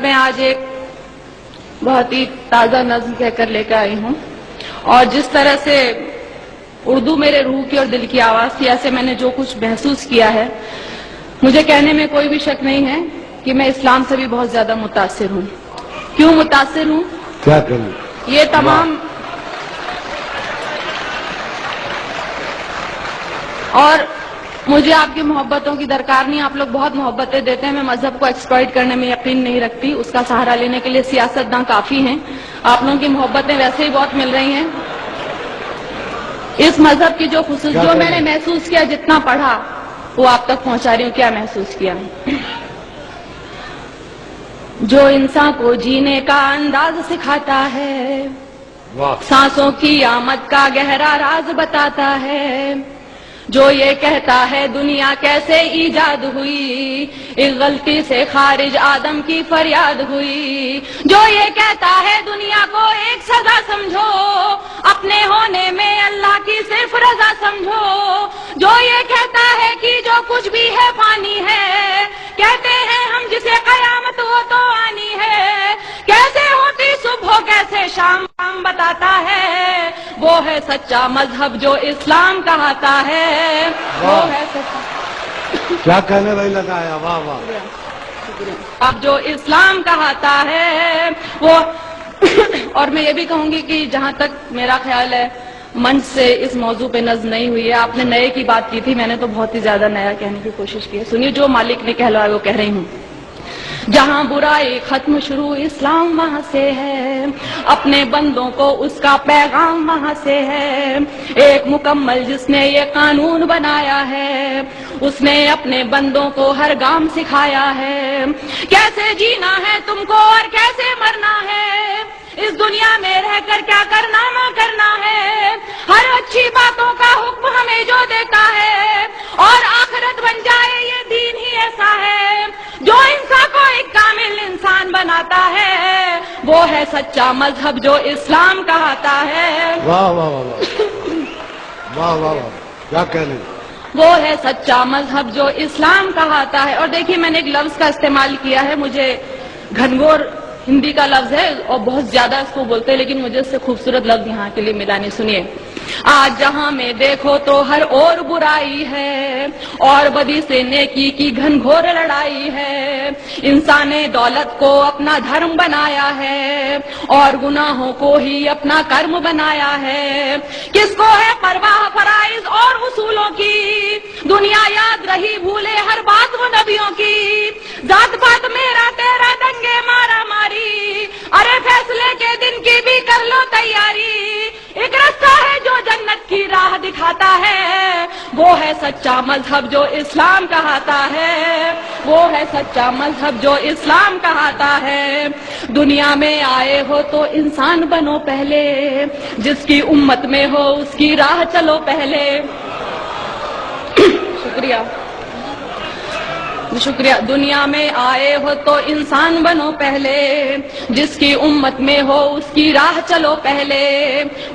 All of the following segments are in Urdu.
میں آج ایک بہت ہی تازہ نظم کہہ کر لے کر آئی ہوں، اور جس طرح سے اردو میرے روح کی اور دل کی آواز تھی، ایسے میں نے جو کچھ محسوس کیا ہے، مجھے کہنے میں کوئی بھی شک نہیں ہے کہ میں اسلام سے بھی بہت زیادہ متاثر ہوں۔ کیوں متاثر ہوں؟ کیا کروں؟ یہ تمام اور مجھے آپ کی محبتوں کی درکار نہیں، آپ لوگ بہت محبتیں دیتے ہیں، میں مذہب کو ایکسپلائٹ کرنے میں یقین نہیں رکھتی، اس کا سہارا لینے کے لیے سیاستداں کافی ہیں، آپ لوگوں کی محبتیں ویسے ہی بہت مل رہی ہیں۔ اس مذہب کی جو جو میں نے محسوس کیا، جتنا پڑھا وہ آپ تک پہنچا رہی ہوں۔ کیا محسوس کیا؟ جو انسان کو جینے کا انداز سکھاتا ہے، سانسوں کی آمد کا گہرا راز بتاتا ہے، جو یہ کہتا ہے دنیا کیسے ایجاد ہوئی، ایک غلطی سے خارج آدم کی فریاد ہوئی، جو یہ کہتا ہے دنیا کو ایک سزا سمجھو، اپنے ہونے میں اللہ کی صرف رضا سمجھو، جو یہ کہتا ہے کہ جو کچھ بھی ہے فانی ہے، کہتے ہیں ہم جسے قیامت وہ تو آنی ہے، کیسے ہوتی صبح کیسے شام بتاتا ہے، وہ ہے سچا مذہب جو اسلام کہاتا ہے، وہ ہے سچا۔ کیا کہنے بھائی لگایا، واہ واہ۔ اب جو اسلام کہاتا ہے وہ اور میں یہ بھی کہوں گی کہ جہاں تک میرا خیال ہے منچ سے اس موضوع پہ نظم نہیں ہوئی ہے، آپ نے نئے کی بات کی تھی، میں نے تو بہت ہی زیادہ نیا کہنے کی کوشش کی ہے۔ سنیے، جو مالک نے کہلوایا وہ کہہ رہی ہوں۔ جہاں برائی ختم شروع اسلام وہاں سے ہے، اپنے بندوں کو اس کا پیغام وہاں سے ہے، ایک مکمل جس نے یہ قانون بنایا ہے، اس نے اپنے بندوں کو ہر گام سکھایا ہے، کیسے جینا ہے تم کو اور کیسے مرنا ہے، اس دنیا میں رہ کر کیا کرنا نہ کرنا ہے، ہر اچھی باتوں کا حکم ہمیں جو دیتا ہے، اور آخرت بن جائے یہ دین ہی ایسا ہے جو انسان کو ایک کامل انسان بناتا ہے، وہ ہے سچا مذہب جو اسلام کہاتا ہے۔ واہ واہ واہ واہ واہ واہ، کیا کہنے۔ وہ ہے سچا مذہب جو اسلام کہاتا ہے۔ اور دیکھیے، میں نے ایک لفظ کا استعمال کیا ہے، مجھے گھنگور ہندی کا لفظ ہے اور بہت زیادہ اس کو بولتے ہیں، لیکن مجھے اس سے خوبصورت لفظ یہاں کے لیے ملا نہیں۔ سنیے، آج جہاں میں دیکھو تو ہر اور برائی ہے، اور بدی سے نیکی کی گھنگھور لڑائی ہے، انسان نے دولت کو اپنا دھرم بنایا ہے، اور گناہوں کو ہی اپنا کرم بنایا ہے، کس کو ہے پرواہ فرائض اور اصولوں کی، دنیا یاد رہی بھولے ہر بات وہ نبیوں کی، ذات پات میرا تیرا دنگے مارا ماری، ارے فیصلے کے دن کی بھی کر لو تیاری، ایک رستہ ہے جو جنت کی راہ دکھاتا ہے، وہ ہے سچا مذہب جو اسلام کہاتا ہے، وہ ہے سچا مذہب جو اسلام کہاتا ہے۔ دنیا میں آئے ہو تو انسان بنو پہلے، جس کی امت میں ہو اس کی راہ چلو پہلے۔ شکریہ۔ دنیا میں آئے ہو تو انسان بنو پہلے، جس کی امت میں ہو اس کی راہ چلو پہلے،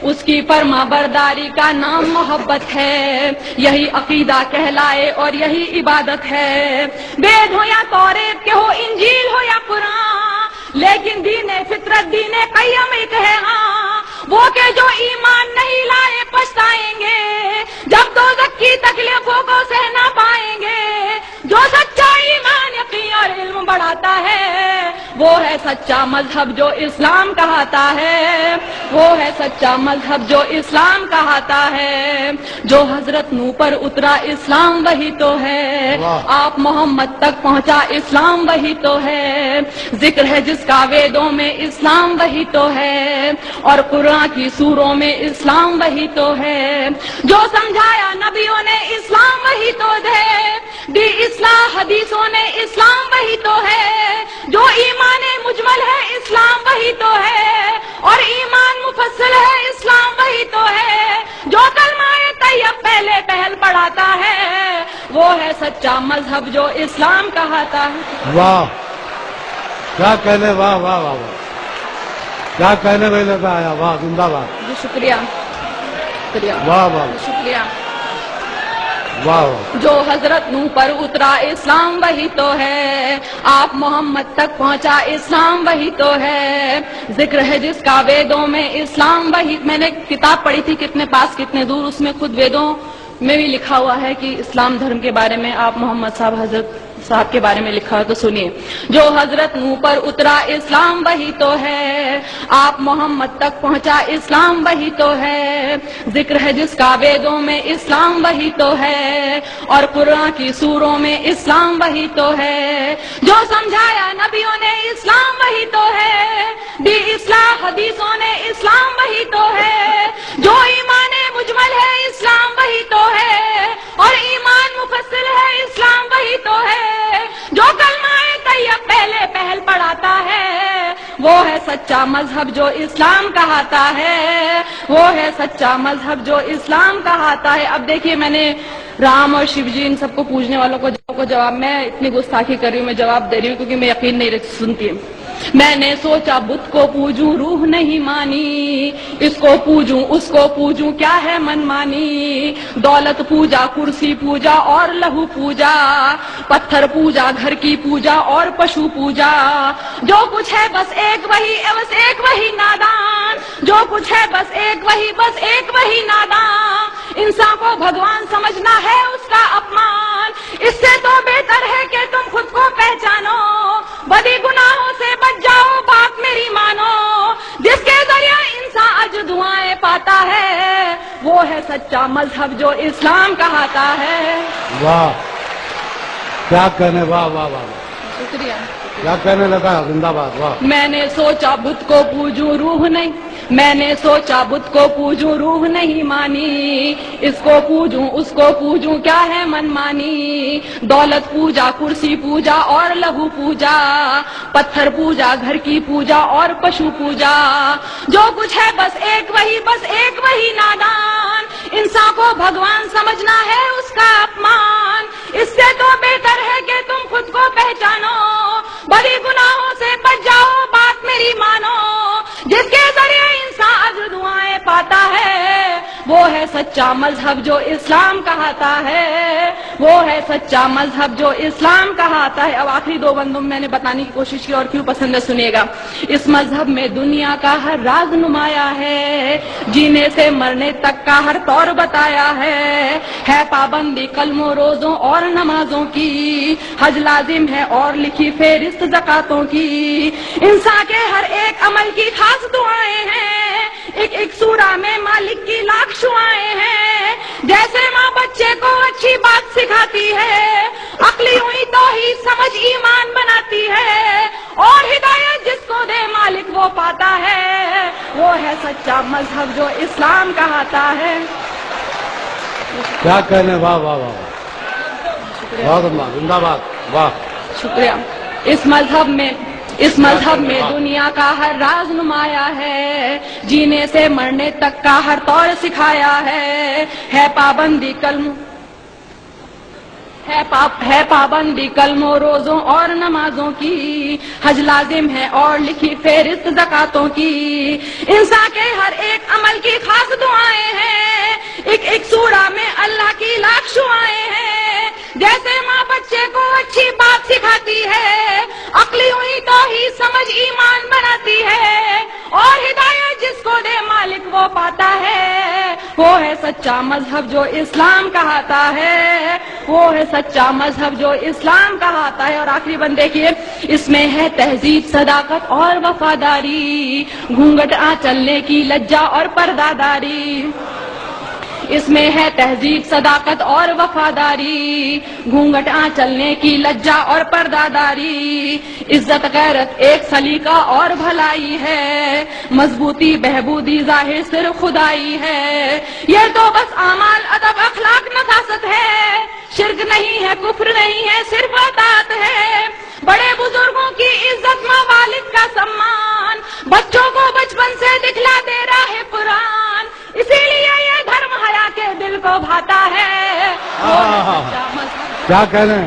اس کی فرما برداری کا نام محبت ہے، یہی عقیدہ کہلائے اور یہی عبادت ہے، وید ہو یا توریت کے ہو، انجیل ہو یا قرآن، لیکن دین فطرت دین قیم ایک ہے ہاں، وہ کہ جو ایمان نہیں لائے پچھتائیں گے، جب دوزخ کی تکلیفوں کو سہ نہ پائیں گے، جو سچا ایمان یقین اور علم بڑھاتا ہے، وہ ہے سچا مذہب جو اسلام کہاتا ہے، وہ ہے سچا مذہب جو اسلام کہاتا ہے، جو حضرت نوح پر اترا اسلام وہی تو ہے، آپ محمد تک پہنچا اسلام وہی تو ہے، ذکر ہے جس کا ویدوں میں اسلام وہی تو ہے، اور قرآن کی سوروں میں اسلام وہی تو ہے، جو سمجھایا نبیوں نے اسلام وہی تو ہے، دی اصلاح حدیثوں نے اسلام وہی تو ہے، جو ایمان مجمل ہے اسلام وہی تو ہے، اور ایمان مفصل ہے اسلام وہی تو ہے، جو کلمہ طیب پہلے پہل پڑھاتا ہے، وہ ہے سچا مذہب جو اسلام کہاتا ہے۔ واہ، کیا کہنے، واہ واہ واہ واہ، کیا کہنے میں لگا آیا، واہ، زندہ باد۔ جی شکریہ، شکریہ، واہ واہ، شکریہ۔ واہ واہ جو حضرت نوح پر اترا اسلام وہی تو ہے، آپ محمد تک پہنچا اسلام وہی تو ہے، ذکر ہے جس کا ویدوں میں اسلام وہی. میں نے کتاب پڑھی تھی کتنے پاس کتنے دور، اس میں خود ویدوں میں بھی لکھا ہوا ہے کہ اسلام دھرم کے بارے میں آپ محمد صاحب حضرت صاحب کے بارے میں لکھا ہے. تو سنیے، جو حضرت نوح پر اترا اسلام وہی تو ہے، آپ محمد تک پہنچا اسلام وہی تو ہے، ذکر ہے جس کا ویدوں میں اسلام وہی تو ہے، اور قرآن کی سوروں میں اسلام وہی تو ہے، جو سمجھایا نبیوں نے اسلام وہی تو ہے، دی اصلاح حدیثوں نے اسلام وہی تو ہے، جو ایمان مجمل ہے اسلام وہی تو ہے، اور ایمان مفصل ہے اسلام وہی تو ہے، جو کلمہ طیب پہلے پہل پڑھاتا ہے، وہ ہے سچا مذہب جو اسلام کہاتا ہے، وہ ہے سچا مذہب جو اسلام کہاتا ہے. اب دیکھیے، میں نے رام اور شیو جی ان سب کو پوجنے والوں کو جواب، میں اتنی گستاخی کر رہی ہوں، میں جواب دے رہی ہوں کیونکہ میں یقین نہیں سنتی. میں نے سوچا بت کو پوجوں روح نہیں مانی، اس کو پوجوں اس کو پوجوں کیا ہے من مانی، دولت پوجا کرسی پوجا اور لہو پوجا، پتھر پوجا گھر کی پوجا اور پشو پوجا، جو کچھ ہے بس ایک وہی نادان، جو کچھ ہے بس ایک وہی نادان، انسان کو بھگوان سمجھنا ہے اس کا اپمان، اس سے تو بہتر ہے کہ تم خود کو پہچانو، بدی گناہوں سے بچ جاؤ بات میری مانو، جس کے ذریعہ انسان اج دعائیں پاتا ہے، وہ ہے سچا مذہب جو اسلام کہاتا ہے. واہ، کیا کہنے، واہ واہ واہ، شکریہ. کیا کہنے لگا، زندہ باد. واہ، میں نے سوچا بت کو پوجوں روح نہیں، میں نے سوچا بت کو پوجوں روح نہیں مانی، اس کو پوجوں اس کو پوجوں کیا ہے من مانی، دولت پوجا کرسی پوجا اور لہو پوجا، پتھر پوجا گھر کی پوجا اور پشو پوجا، جو کچھ ہے بس ایک وہی نادان، انسان کو بھگوان سمجھنا ہے اس کا اپمان، اس سے تو بہتر ہے کہ تم خود کو پہچانو، بڑی گناہوں سے بچ جاؤ بات میری مانو، جس کے ذریعے انسان اجر دعائیں پاتا ہے، وہ ہے سچا مذہب جو اسلام کہاتا ہے، وہ ہے سچا مذہب جو اسلام کہاتا ہے. اب آخری دو بندوں میں نے بتانے کی کوشش کی اور کیوں پسند ہے سنیے گا. اس مذہب میں دنیا کا ہر راز نمایا ہے، جینے سے مرنے تک کا ہر طور بتایا ہے پابندی کلموں روزوں اور نمازوں کی، حج لازم ہے اور لکھی فہرست زکاتوں کی، انسان کے ہر ایک عمل کی خاص دعائیں ہیں، ایک سورہ میں مالک کی لاکھ شعائیں ہیں، جیسے ماں بچے کو اچھی بات سکھاتی ہے، عقلی ہوئی توحید سمجھ ایمان بناتی ہے، اور ہدایت جس کو دے مالک وہ پاتا ہے، وہ ہے سچا مذہب جو اسلام کہاتا ہے. کیا کہنے، واہ واہ واہ، بہت اللہ، زندہ باد. واہ، شکریہ. اس مذہب میں دنیا کا ہر راز نمایا ہے، جینے سے مرنے تک کا ہر طور سکھایا ہے پابندی پابندی کلموں روزوں اور نمازوں کی، حج لازم ہے اور لکھی فہرست زکاتوں کی، انسان کے ہر ایک عمل کی خاص دعائیں ہیں، ایک سورہ میں اللہ کی لاکھ شعائیں ہیں، جیسے ماں بچے کو اچھی بات سکھاتی ہے، عقلی ہوئی توحید سمجھ ایمان بناتی ہے، اور ہدایت جس کو دے مالک وہ پاتا ہے، وہ ہے سچا مذہب جو اسلام کہاتا ہے، وہ ہے سچا مذہب جو اسلام کہاتا ہے. اور آخری بند دیکھیے، اس میں ہے تہذیب صداقت اور وفاداری، گھونگھٹ چلنے کی لجا اور پردہ داری، اس میں ہے تہذیب صداقت اور وفاداری، گھونگھٹ چلنے کی لجا اور پردہ داری، عزت غیرت ایک سلیقہ اور بھلائی ہے، مضبوطی بہبودی ظاہر صرف خدائی ہے، یہ تو بس اعمال ادب اخلاق نفاست ہے، شرک نہیں ہے کفر نہیں ہے صرف اطاعت ہے، بڑے بزرگوں کی عزت ماں والد کا سمان، بچوں کو بچپن سے دکھلا دے راہ قرآن، اسی لیے یہ دھرم حیا کے دل کو بھاتا ہے. کیا کہنے.